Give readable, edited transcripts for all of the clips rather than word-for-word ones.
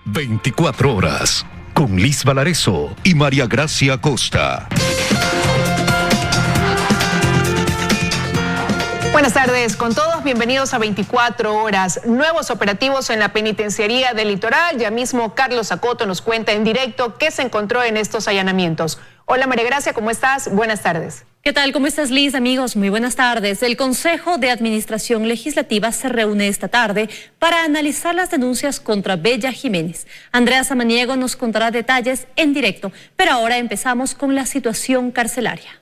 24 horas con Liz Valareso y María Gracia Costa. Buenas tardes con todos, bienvenidos a 24 horas. Nuevos operativos en la penitenciaría del Litoral. Ya mismo Carlos Acoto nos cuenta en directo qué se encontró en estos allanamientos. Hola María Gracia, ¿cómo estás? Buenas tardes. ¿Qué tal? ¿Cómo estás, Liz? Amigos, muy buenas tardes. El Consejo de Administración Legislativa se reúne esta tarde para analizar las denuncias contra Bella Jiménez. Andrea Samaniego nos contará detalles en directo, pero ahora empezamos con la situación carcelaria.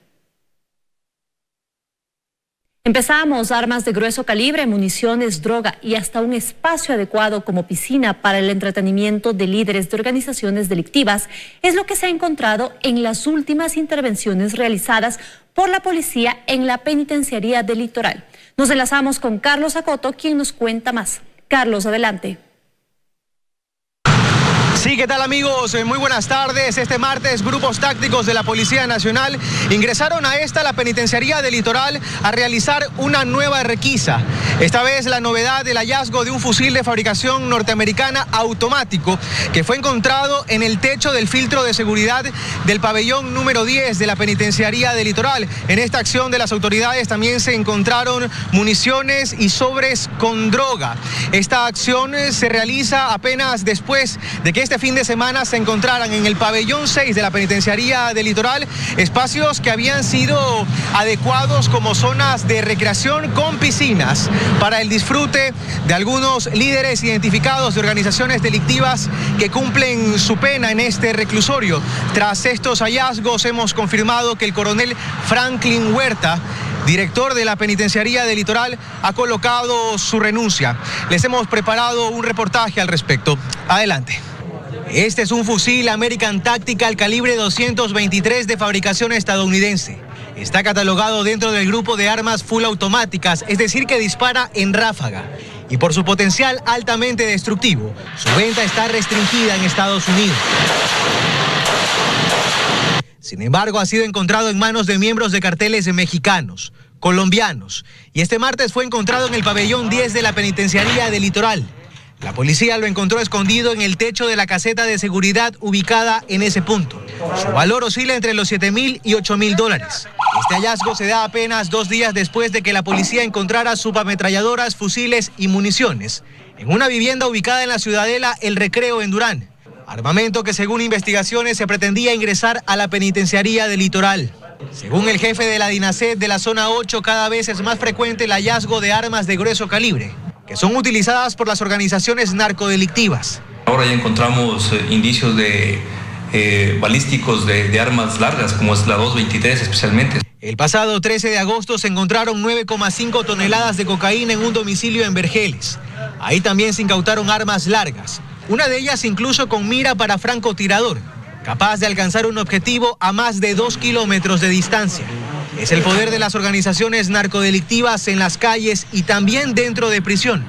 Empezamos: armas de grueso calibre, municiones, droga y hasta un espacio adecuado como piscina para el entretenimiento de líderes de organizaciones delictivas es lo que se ha encontrado en las últimas intervenciones realizadas por la policía en la penitenciaría del Litoral. Nos enlazamos con Carlos Acoto, quien nos cuenta más. Carlos, adelante. Sí, ¿qué tal amigos? Muy buenas tardes. Este martes, grupos tácticos de la Policía Nacional ingresaron a la penitenciaría del Litoral, a realizar una nueva requisa. Esta vez la novedad del hallazgo de un fusil de fabricación norteamericana automático que fue encontrado en el techo del filtro de seguridad del pabellón número 10 de la penitenciaría del Litoral. En esta acción de las autoridades también se encontraron municiones y sobres con droga. Esta acción se realiza apenas después de que este fin de semana se encontraran en el pabellón 6 de la penitenciaría del Litoral espacios que habían sido adecuados como zonas de recreación con piscinas para el disfrute de algunos líderes identificados de organizaciones delictivas que cumplen su pena en este reclusorio. Tras estos hallazgos hemos confirmado que el coronel Franklin Huerta, director de la penitenciaría del Litoral, ha colocado su renuncia. Les hemos preparado un reportaje al respecto. Adelante. Este es un fusil American Tactical calibre 223 de fabricación estadounidense. Está catalogado dentro del grupo de armas full automáticas, es decir, que dispara en ráfaga. Y por su potencial altamente destructivo, su venta está restringida en Estados Unidos. Sin embargo, ha sido encontrado en manos de miembros de carteles mexicanos, colombianos, y este martes fue encontrado en el pabellón 10 de la penitenciaría del Litoral. La policía lo encontró escondido en el techo de la caseta de seguridad ubicada en ese punto. Su valor oscila entre los $7,000 y $8,000. Este hallazgo se da apenas 2 días después de que la policía encontrara subametralladoras, fusiles y municiones en una vivienda ubicada en la ciudadela El Recreo en Durán. Armamento que según investigaciones se pretendía ingresar a la penitenciaría del Litoral. Según el jefe de la DINASED de la zona 8, cada vez es más frecuente el hallazgo de armas de grueso calibre, que son utilizadas por las organizaciones narcodelictivas. Ahora ya encontramos indicios de balísticos de armas largas, como es la 223 especialmente. El pasado 13 de agosto se encontraron 9,5 toneladas de cocaína en un domicilio en Vergeles. Ahí también se incautaron armas largas, una de ellas incluso con mira para francotirador, capaz de alcanzar un objetivo a más de 2 kilómetros de distancia. Es el poder de las organizaciones narcodelictivas en las calles y también dentro de prisión.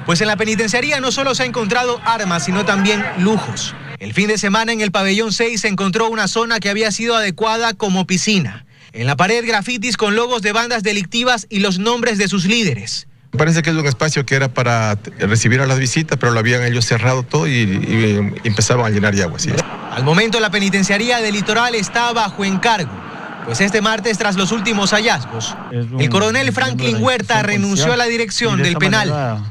Pues en la penitenciaría no solo se ha encontrado armas, sino también lujos. El fin de semana en el pabellón 6 se encontró una zona que había sido adecuada como piscina. En la pared, grafitis con logos de bandas delictivas y los nombres de sus líderes. Parece que es un espacio que era para recibir a las visitas, pero lo habían ellos cerrado todo y empezaron a llenar de agua. ¿Sí? Al momento la penitenciaría del Litoral está bajo encargo, pues este martes, tras los últimos hallazgos, el coronel Franklin Huerta renunció a la dirección del penal.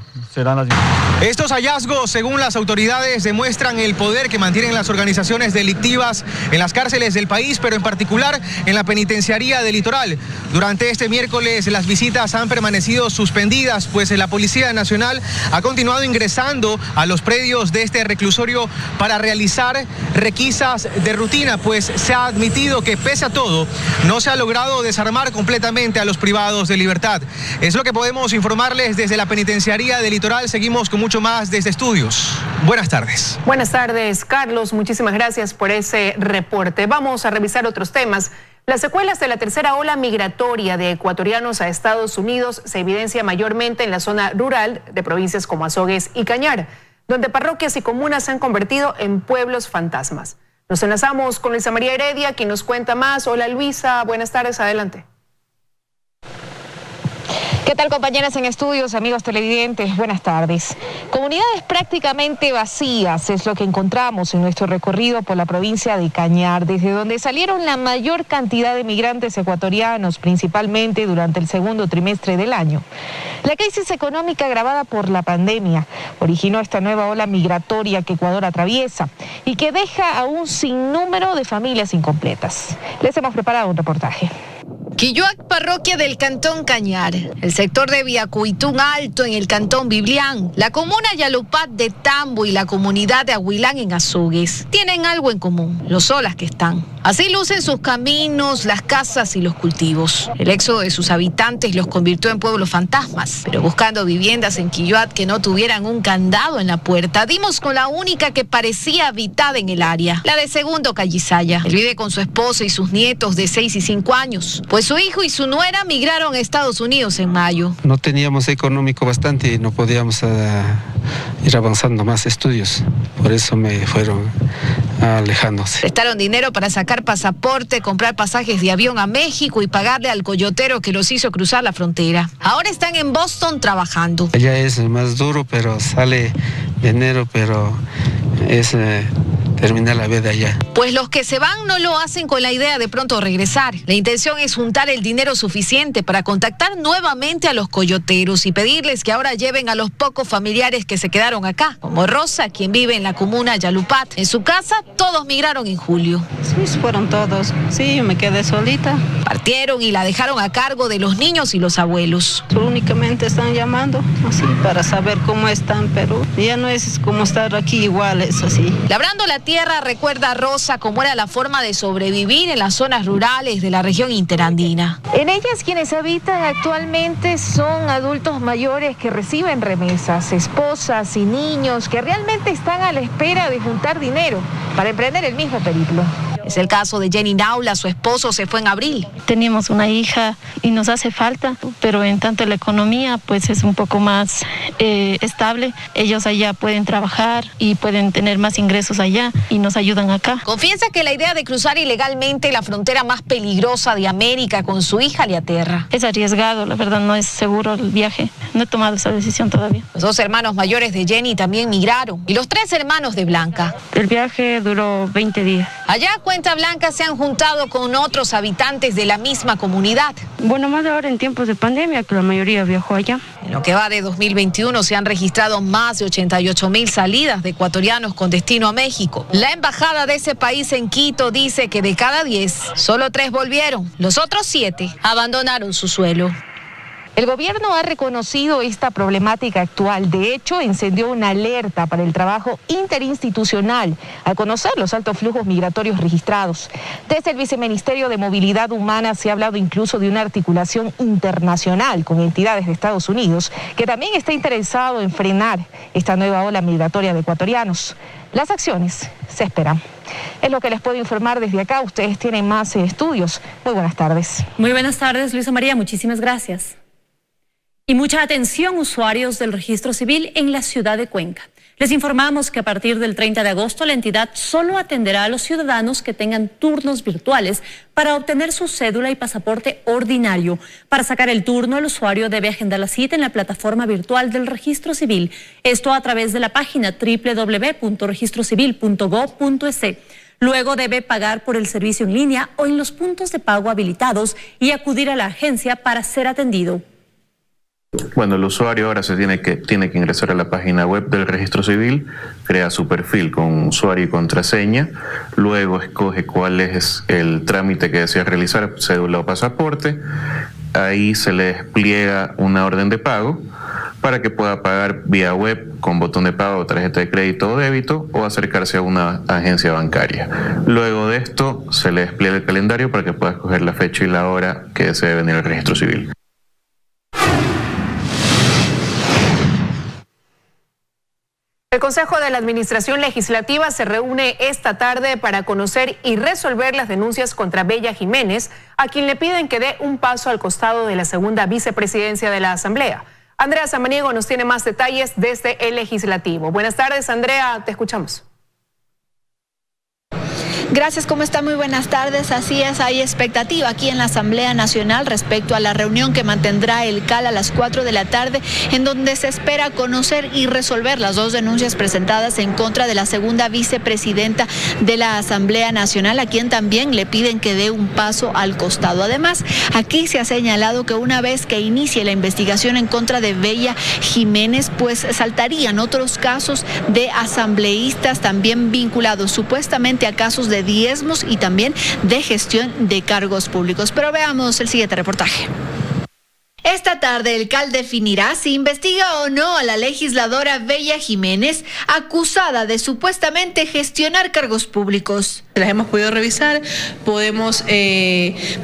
Estos hallazgos, según las autoridades, demuestran el poder que mantienen las organizaciones delictivas en las cárceles del país, pero en particular en la penitenciaría del Litoral. Durante este miércoles las visitas han permanecido suspendidas, pues la Policía Nacional ha continuado ingresando a los predios de este reclusorio para realizar requisas de rutina, pues se ha admitido que pese a todo no se ha logrado desarmar completamente a los privados de libertad. Es lo que podemos informarles desde la penitenciaría del Litoral. Seguimos con mucho más desde estudios. Buenas tardes. Buenas tardes, Carlos. Muchísimas gracias por ese reporte. Vamos a revisar otros temas. Las secuelas de la tercera ola migratoria de ecuatorianos a Estados Unidos se evidencia mayormente en la zona rural de provincias como Azogues y Cañar, donde parroquias y comunas se han convertido en pueblos fantasmas. Nos enlazamos con Luisa María Heredia, quien nos cuenta más. Hola Luisa, buenas tardes, adelante. ¿Qué tal, compañeras en estudios, amigos televidentes? Buenas tardes. Comunidades prácticamente vacías es lo que encontramos en nuestro recorrido por la provincia de Cañar, desde donde salieron la mayor cantidad de migrantes ecuatorianos, principalmente durante el segundo trimestre del año. La crisis económica agravada por la pandemia originó esta nueva ola migratoria que Ecuador atraviesa y que deja a un sinnúmero de familias incompletas. Les hemos preparado un reportaje. Quilloac, parroquia del cantón Cañar, el sector de Viacuitún Alto en el cantón Biblián, la comuna Yalupat de Tambo y la comunidad de Ahuilán en Azogues tienen algo en común, lo solas que están. Así lucen sus caminos, las casas y los cultivos. El éxodo de sus habitantes los convirtió en pueblos fantasmas, pero buscando viviendas en Quilloac que no tuvieran un candado en la puerta, dimos con la única que parecía habitada en el área, la de Segundo Callizaya. Él vive con su esposa y sus nietos de 6 y 5 años, pues su hijo y su nuera migraron a Estados Unidos en mayo. No teníamos económico bastante y no podíamos ir avanzando más estudios. Por eso me fueron alejándose. Prestaron dinero para sacar pasaporte, comprar pasajes de avión a México y pagarle al coyotero que los hizo cruzar la frontera. Ahora están en Boston trabajando. Allá es más duro, pero sale dinero, pero es terminar la vida allá. Pues los que se van no lo hacen con la idea de pronto regresar. La intención es juntar el dinero suficiente para contactar nuevamente a los coyoteros y pedirles que ahora lleven a los pocos familiares que se quedaron acá, como Rosa, quien vive en la comuna Yalupat. En su casa, todos migraron en julio. Sí, fueron todos. Sí, me quedé solita. Partieron y la dejaron a cargo de los niños y los abuelos. Únicamente están llamando así para saber cómo están, pero ya no es como estar aquí igual, es así. Labrando la tierra, recuerda a Rosa cómo era la forma de sobrevivir en las zonas rurales de la región interandina. En ellas quienes habitan actualmente son adultos mayores que reciben remesas, esposas y niños que realmente están a la espera de juntar dinero para emprender el mismo periplo. Es el caso de Jenny Naula, su esposo se fue en abril. Teníamos una hija y nos hace falta, pero en tanto la economía pues es un poco más estable. Ellos allá pueden trabajar y pueden tener más ingresos allá y nos ayudan acá. Confiesa que la idea de cruzar ilegalmente la frontera más peligrosa de América con su hija le aterra. Es arriesgado, la verdad no es seguro el viaje. No he tomado esa decisión todavía. Los 2 hermanos mayores de Jenny también migraron y los 3 hermanos de Blanca. El viaje duró 20 días. Allá, cuenta Blanca, se han juntado con otros habitantes de la misma comunidad. Bueno, más ahora en tiempos de pandemia, que la mayoría viajó allá. En lo que va de 2021 se han registrado más de 88,000 salidas de ecuatorianos con destino a México. La embajada de ese país en Quito dice que de cada 10, solo 3 volvieron. Los otros 7 abandonaron su suelo. El gobierno ha reconocido esta problemática actual. De hecho, encendió una alerta para el trabajo interinstitucional al conocer los altos flujos migratorios registrados. Desde el Viceministerio de Movilidad Humana se ha hablado incluso de una articulación internacional con entidades de Estados Unidos que también está interesado en frenar esta nueva ola migratoria de ecuatorianos. Las acciones se esperan. Es lo que les puedo informar desde acá. Ustedes tienen más estudios. Muy buenas tardes. Muy buenas tardes, Luisa María. Muchísimas gracias. Y mucha atención, usuarios del registro civil en la ciudad de Cuenca. Les informamos que a partir del 30 de agosto la entidad solo atenderá a los ciudadanos que tengan turnos virtuales para obtener su cédula y pasaporte ordinario. Para sacar el turno, el usuario debe agendar la cita en la plataforma virtual del registro civil. Esto a través de la página www.registrocivil.gov.es. Luego debe pagar por el servicio en línea o en los puntos de pago habilitados y acudir a la agencia para ser atendido. Bueno, el usuario ahora tiene que ingresar a la página web del registro civil, crea su perfil con usuario y contraseña, luego escoge cuál es el trámite que desea realizar, cédula o pasaporte, ahí se le despliega una orden de pago para que pueda pagar vía web con botón de pago, tarjeta de crédito o débito o acercarse a una agencia bancaria. Luego de esto se le despliega el calendario para que pueda escoger la fecha y la hora que desee venir al registro civil. El Consejo de la Administración Legislativa se reúne esta tarde para conocer y resolver las denuncias contra Bella Jiménez, a quien le piden que dé un paso al costado de la segunda vicepresidencia de la Asamblea. Andrea Samaniego nos tiene más detalles desde el Legislativo. Buenas tardes, Andrea, te escuchamos. Gracias, ¿cómo está? Muy buenas tardes. Así es, hay expectativa aquí en la Asamblea Nacional respecto a la reunión que mantendrá el CAL a las 4 de la tarde, en donde se espera conocer y resolver las 2 denuncias presentadas en contra de la segunda vicepresidenta de la Asamblea Nacional, a quien también le piden que dé un paso al costado. Además, aquí se ha señalado que una vez que inicie la investigación en contra de Bella Jiménez, pues saltarían otros casos de asambleístas también vinculados supuestamente a casos de diezmos y también de gestión de cargos públicos. Pero veamos el siguiente reportaje. Esta tarde el CAL definirá si investiga o no a la legisladora Bella Jiménez, acusada de supuestamente gestionar cargos públicos. Las hemos podido revisar, podemos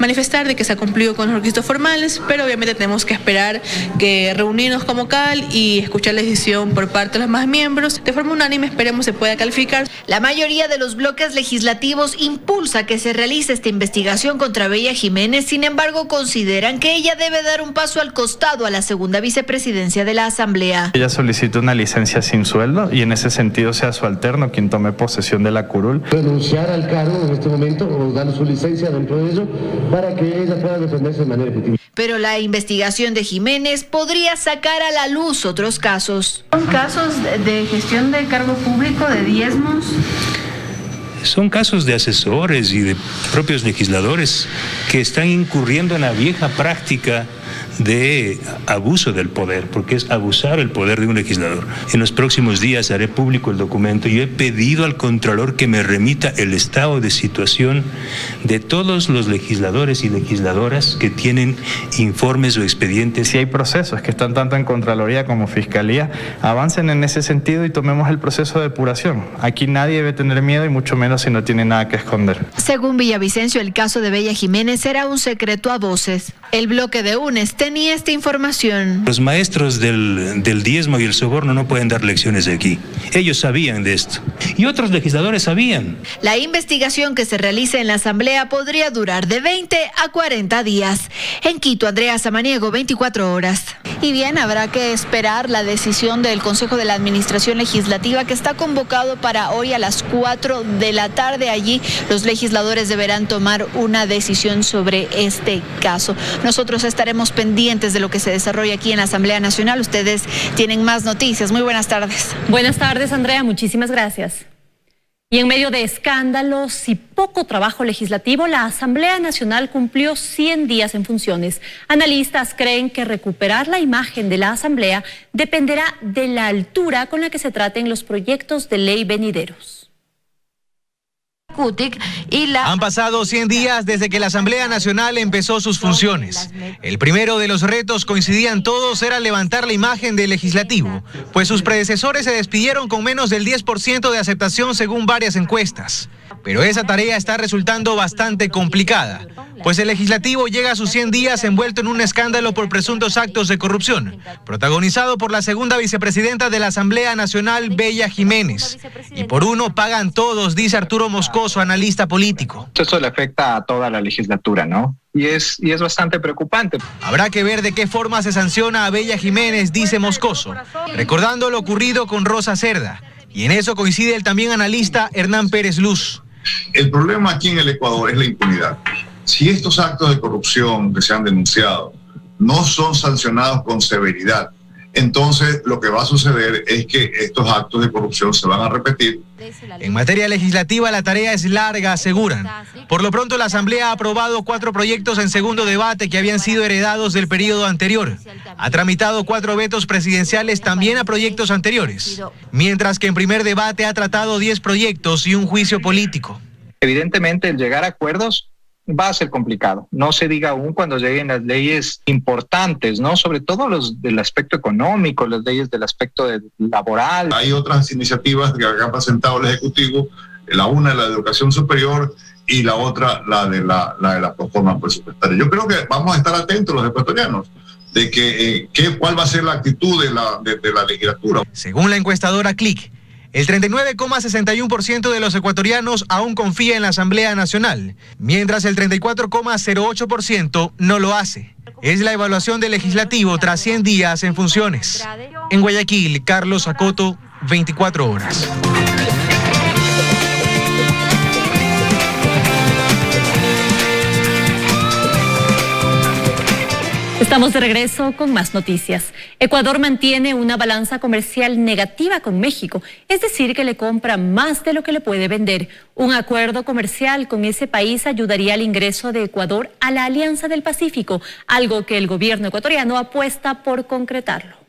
manifestar de que se ha cumplido con los requisitos formales, pero obviamente tenemos que esperar que reunirnos como CAL y escuchar la decisión por parte de los demás miembros. De forma unánime esperemos se pueda calificar. La mayoría de los bloques legislativos impulsa que se realice esta investigación contra Bella Jiménez, sin embargo consideran que ella debe dar un paso al costado a la segunda vicepresidencia de la Asamblea. Ella solicitó una licencia sin sueldo y en ese sentido sea su alterno quien tome posesión de la curul. Renunciar al cargo en este momento o darle su licencia dentro de ello para que ella pueda defenderse de manera efectiva. Pero la investigación de Jiménez podría sacar a la luz otros casos. ¿Son casos de gestión de cargo público, de diezmos? Son casos de asesores y de propios legisladores que están incurriendo en la vieja práctica de abuso del poder, porque es abusar el poder de un legislador. En los próximos días haré público el documento. Yo he pedido al Contralor que me remita el estado de situación de todos los legisladores y legisladoras que tienen informes o expedientes. Si hay procesos que están tanto en Contraloría como Fiscalía, avancen en ese sentido y tomemos el proceso de depuración. Aquí nadie debe tener miedo y mucho menos si no tiene nada que esconder. Según Villavicencio, el caso de Bella Jiménez era un secreto a voces. El bloque de UNES tenía esta información. Los maestros del diezmo y el soborno no pueden dar lecciones aquí. Ellos sabían de esto. Y otros legisladores sabían. La investigación que se realice en la Asamblea podría durar de 20 a 40 días. En Quito, Andrea Samaniego, 24 horas. Y bien, habrá que esperar la decisión del Consejo de la Administración Legislativa, que está convocado para hoy a las 4 de la tarde. Allí los legisladores deberán tomar una decisión sobre este caso. Nosotros estaremos pendientes de lo que se desarrolla aquí en la Asamblea Nacional. Ustedes tienen más noticias. Muy buenas tardes. Buenas tardes, Andrea. Muchísimas gracias. Y en medio de escándalos y poco trabajo legislativo, la Asamblea Nacional cumplió 100 días en funciones. Analistas creen que recuperar la imagen de la Asamblea dependerá de la altura con la que se traten los proyectos de ley venideros. Han pasado 100 días desde que la Asamblea Nacional empezó sus funciones. El primero de los retos, coincidían todos, era levantar la imagen del legislativo, pues sus predecesores se despidieron con menos del 10% de aceptación según varias encuestas. Pero esa tarea está resultando bastante complicada, pues el legislativo llega a sus 100 días envuelto en un escándalo por presuntos actos de corrupción, protagonizado por la segunda vicepresidenta de la Asamblea Nacional, Bella Jiménez. Y por uno pagan todos, dice Arturo Moscoso, analista político. Eso le afecta a toda la legislatura, ¿no? Y es bastante preocupante. Habrá que ver de qué forma se sanciona a Bella Jiménez, dice Moscoso, recordando lo ocurrido con Rosa Cerda. Y en eso coincide el también analista Hernán Pérez Luz. El problema aquí en el Ecuador es la impunidad. Si estos actos de corrupción que se han denunciado no son sancionados con severidad, entonces lo que va a suceder es que estos actos de corrupción se van a repetir. En materia legislativa la tarea es larga, aseguran. Por lo pronto la Asamblea ha aprobado 4 proyectos en segundo debate que habían sido heredados del periodo anterior. Ha tramitado 4 vetos presidenciales también a proyectos anteriores, mientras que en primer debate ha tratado 10 proyectos y un juicio político. Evidentemente el llegar a acuerdos va a ser complicado. No se diga aún cuando lleguen las leyes importantes, ¿no? Sobre todo los del aspecto económico, las leyes del aspecto laboral. Hay otras iniciativas que ha presentado el Ejecutivo, una la de educación superior y la otra la de la proforma presupuestaria. Yo creo que vamos a estar atentos los ecuatorianos de cuál va a ser la actitud de la legislatura. Según la encuestadora CLIC, el 39,61% de los ecuatorianos aún confía en la Asamblea Nacional, mientras el 34,08% no lo hace. Es la evaluación del legislativo tras 100 días en funciones. En Guayaquil, Carlos Acoto, 24 horas. Estamos de regreso con más noticias. Ecuador mantiene una balanza comercial negativa con México, es decir, que le compra más de lo que le puede vender. Un acuerdo comercial con ese país ayudaría al ingreso de Ecuador a la Alianza del Pacífico, algo que el gobierno ecuatoriano apuesta por concretarlo.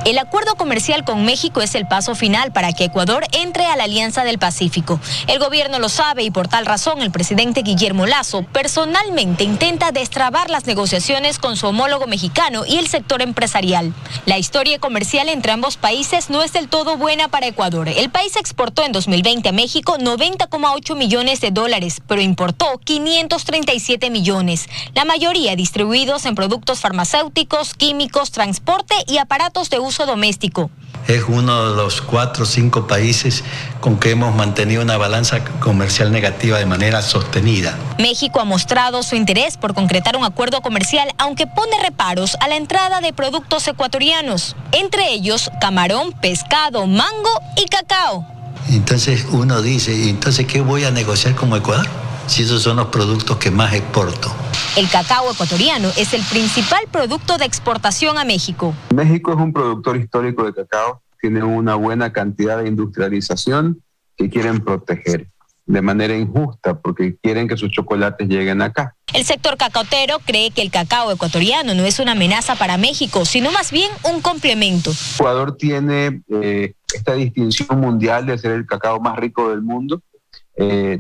El acuerdo comercial con México es el paso final para que Ecuador entre a la Alianza del Pacífico. El gobierno lo sabe y por tal razón el presidente Guillermo Lasso personalmente intenta destrabar las negociaciones con su homólogo mexicano y el sector empresarial. La historia comercial entre ambos países no es del todo buena para Ecuador. El país exportó en 2020 a México 90,8 millones de dólares, pero importó 537 millones, la mayoría distribuidos en productos farmacéuticos, químicos, transporte y aparatos de uso doméstico. Es uno de los 4 o 5 países con que hemos mantenido una balanza comercial negativa de manera sostenida. México ha mostrado su interés por concretar un acuerdo comercial, aunque pone reparos a la entrada de productos ecuatorianos, entre ellos camarón, pescado, mango y cacao. Entonces uno dice, ¿entonces qué voy a negociar con Ecuador? Si esos son los productos que más exporto. El cacao ecuatoriano es el principal producto de exportación a México. México es un productor histórico de cacao, tiene una buena cantidad de industrialización que quieren proteger de manera injusta porque quieren que sus chocolates lleguen acá. El sector cacautero cree que el cacao ecuatoriano no es una amenaza para México, sino más bien un complemento. Ecuador tiene esta distinción mundial de ser el cacao más rico del mundo.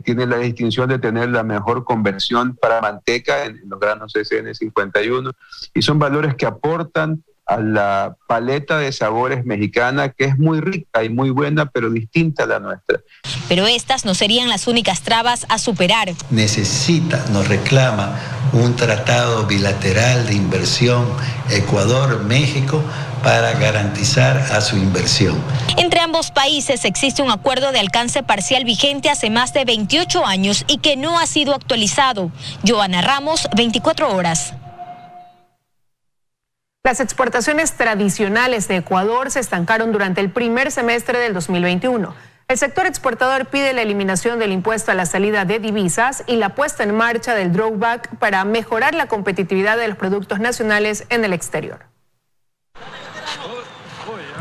Tiene la distinción de tener la mejor conversión para manteca en los granos SN51 y son valores que aportan a la paleta de sabores mexicana, que es muy rica y muy buena, pero distinta a la nuestra. Pero estas no serían las únicas trabas a superar. Nos reclama un tratado bilateral de inversión Ecuador-México para garantizar a su inversión. Entre ambos países existe un acuerdo de alcance parcial vigente hace más de 28 años y que no ha sido actualizado. Joana Ramos, 24 horas. Las exportaciones tradicionales de Ecuador se estancaron durante el primer semestre del 2021. El sector exportador pide la eliminación del impuesto a la salida de divisas y la puesta en marcha del drawback para mejorar la competitividad de los productos nacionales en el exterior.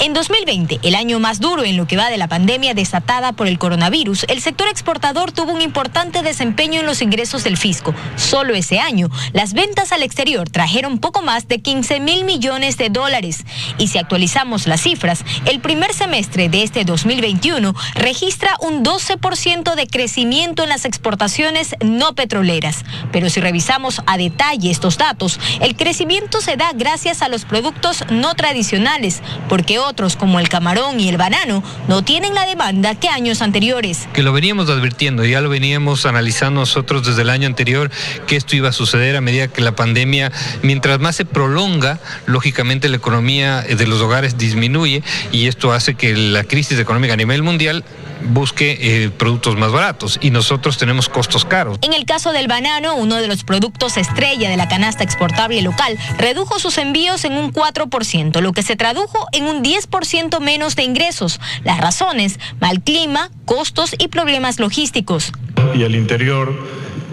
En 2020, el año más duro en lo que va de la pandemia desatada por el coronavirus, el sector exportador tuvo un importante desempeño en los ingresos del fisco. Solo ese año, las ventas al exterior trajeron poco más de 15.000 millones de dólares. Y si actualizamos las cifras, el primer semestre de este 2021 registra un 12% de crecimiento en las exportaciones no petroleras. Pero si revisamos a detalle estos datos, el crecimiento se da gracias a los productos no tradicionales, porque otros como el camarón y el banano no tienen la demanda que años anteriores. Que lo veníamos advirtiendo, ya lo veníamos analizando nosotros desde el año anterior, que esto iba a suceder a medida que la pandemia, mientras más se prolonga, lógicamente la economía de los hogares disminuye y esto hace que la crisis económica a nivel mundial busque productos más baratos y nosotros tenemos costos caros. En el caso del banano, uno de los productos estrella de la canasta exportable local, redujo sus envíos en un 4%, lo que se tradujo en un 10% menos de ingresos. Las razones: mal clima, costos y problemas logísticos. Y al interior,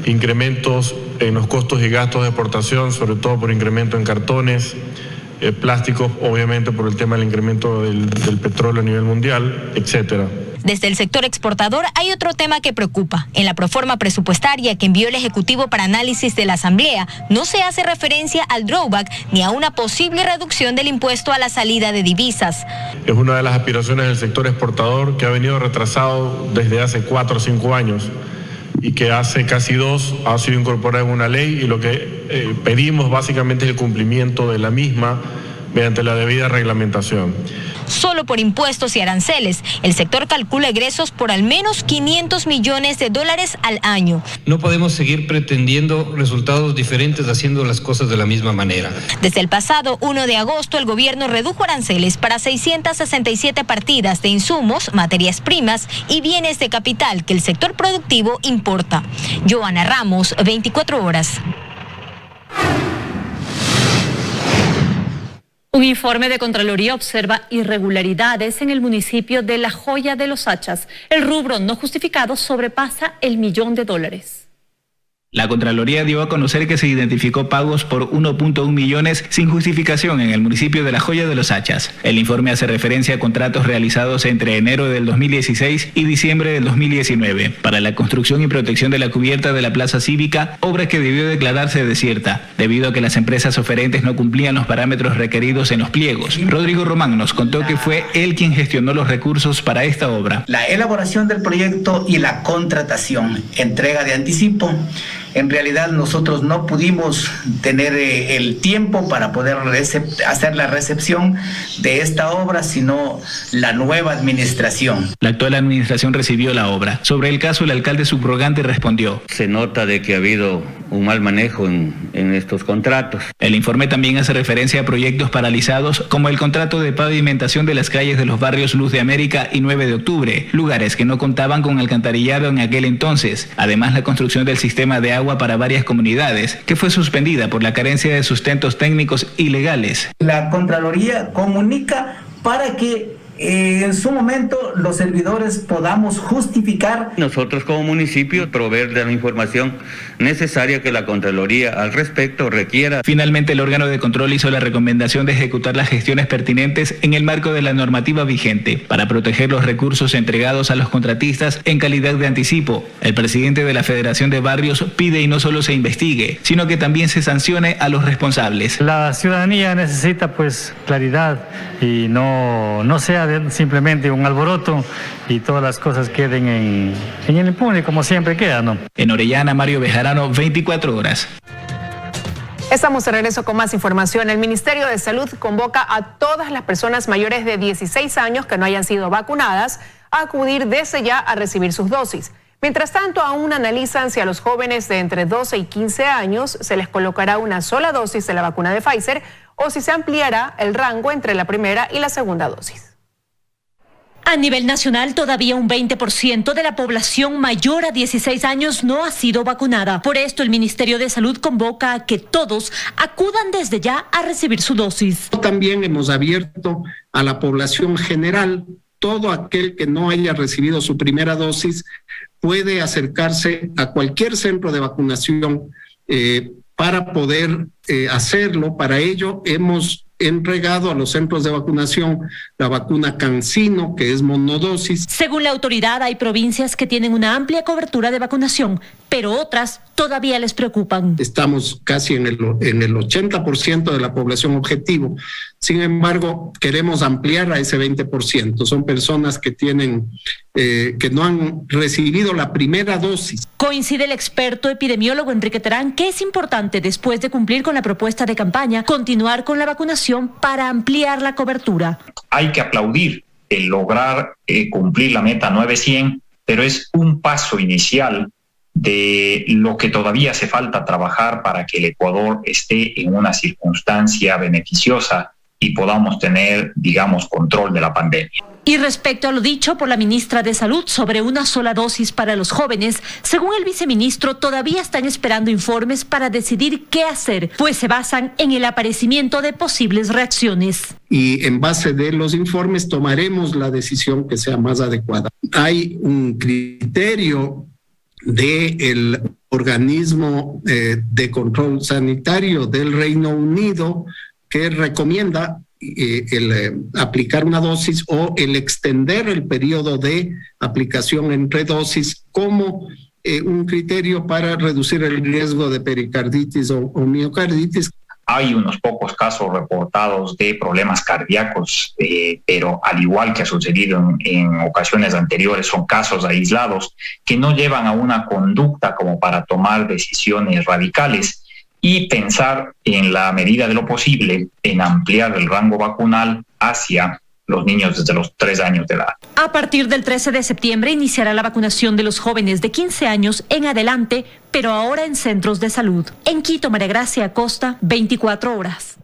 incrementos en los costos y gastos de exportación, sobre todo por incremento en cartones, plásticos, obviamente por el tema del incremento del petróleo a nivel mundial, etcétera. Desde el sector exportador hay otro tema que preocupa. En la proforma presupuestaria que envió el Ejecutivo para análisis de la Asamblea, no se hace referencia al drawback ni a una posible reducción del impuesto a la salida de divisas. Es una de las aspiraciones del sector exportador que ha venido retrasado desde hace 4 o 5 años y que hace casi 2 ha sido incorporada en una ley y lo que pedimos básicamente es el cumplimiento de la misma mediante la debida reglamentación. Solo por impuestos y aranceles, el sector calcula egresos por al menos 500 millones de dólares al año. No podemos seguir pretendiendo resultados diferentes haciendo las cosas de la misma manera. Desde el pasado 1 de agosto, el gobierno redujo aranceles para 667 partidas de insumos, materias primas y bienes de capital que el sector productivo importa. Joana Ramos, 24 horas. Un informe de Contraloría observa irregularidades en el municipio de La Joya de los Hachas. El rubro no justificado sobrepasa el $1.000.000. La Contraloría dio a conocer que se identificó pagos por 1.1 millones sin justificación en el municipio de La Joya de los Hachas. El informe hace referencia a contratos realizados entre enero del 2016 y diciembre del 2019 para la construcción y protección de la cubierta de la plaza cívica, obra que debió declararse desierta, debido a que las empresas oferentes no cumplían los parámetros requeridos en los pliegos. Rodrigo Román nos contó que fue él quien gestionó los recursos para esta obra. La elaboración del proyecto y la contratación, entrega de anticipo. En realidad nosotros no pudimos tener el tiempo para poder hacer la recepción de esta obra, sino la nueva administración. La actual administración recibió la obra. Sobre el caso, el alcalde subrogante respondió: se nota de que ha habido un mal manejo en estos contratos. El informe también hace referencia a proyectos paralizados, como el contrato de pavimentación de las calles de los barrios Luz de América y 9 de Octubre, lugares que no contaban con alcantarillado en aquel entonces. Además, la construcción del sistema de agua para varias comunidades, que fue suspendida por la carencia de sustentos técnicos y legales. La Contraloría comunica para que en su momento los servidores podamos justificar. Nosotros como municipio proveer de la información necesaria que la Contraloría al respecto requiera. Finalmente, el órgano de control hizo la recomendación de ejecutar las gestiones pertinentes en el marco de la normativa vigente para proteger los recursos entregados a los contratistas en calidad de anticipo. El presidente de la Federación de Barrios pide y no solo se investigue, sino que también se sancione a los responsables. La ciudadanía necesita claridad y no sea simplemente un alboroto y todas las cosas queden en el impune como siempre queda, ¿no? En Orellana, Mario Bejarano, 24 horas. Estamos de regreso con más información. El Ministerio de Salud convoca a todas las personas mayores de 16 años que no hayan sido vacunadas a acudir desde ya a recibir sus dosis. Mientras tanto, aún analizan si a los jóvenes de entre 12 y 15 años se les colocará una sola dosis de la vacuna de Pfizer o si se ampliará el rango entre la primera y la segunda dosis. A nivel nacional, todavía un 20% de la población mayor a 16 años no ha sido vacunada. Por esto, el Ministerio de Salud convoca a que todos acudan desde ya a recibir su dosis. También hemos abierto a la población general. Todo aquel que no haya recibido su primera dosis puede acercarse a cualquier centro de vacunación para poder hacerlo. Para ello hemos entregado a los centros de vacunación la vacuna CanSino, que es monodosis. Según la autoridad, hay provincias que tienen una amplia cobertura de vacunación, pero otras todavía les preocupan. Estamos casi en el 80% de la población objetivo. Sin embargo, queremos ampliar a ese 20%. Son personas que que no han recibido la primera dosis. Coincide el experto epidemiólogo Enrique Terán que es importante, después de cumplir con la propuesta de campaña, continuar con la vacunación para ampliar la cobertura. Hay que aplaudir el lograr cumplir la meta 900, pero es un paso inicial de lo que todavía hace falta trabajar para que el Ecuador esté en una circunstancia beneficiosa y podamos tener, digamos, control de la pandemia. Y respecto a lo dicho por la ministra de Salud sobre una sola dosis para los jóvenes, según el viceministro, todavía están esperando informes para decidir qué hacer, pues se basan en el aparecimiento de posibles reacciones. Y en base de los informes tomaremos la decisión que sea más adecuada. Hay un criterio del organismo de control sanitario del Reino Unido que recomienda aplicar una dosis o el extender el periodo de aplicación entre dosis como un criterio para reducir el riesgo de pericarditis o miocarditis. Hay unos pocos casos reportados de problemas cardíacos, pero al igual que ha sucedido en ocasiones anteriores, son casos aislados que no llevan a una conducta como para tomar decisiones radicales, y pensar en la medida de lo posible en ampliar el rango vacunal hacia los niños desde los 3 años de edad. A partir del 13 de septiembre iniciará la vacunación de los jóvenes de 15 años en adelante, pero ahora en centros de salud. En Quito, María Gracia Acosta, 24 horas.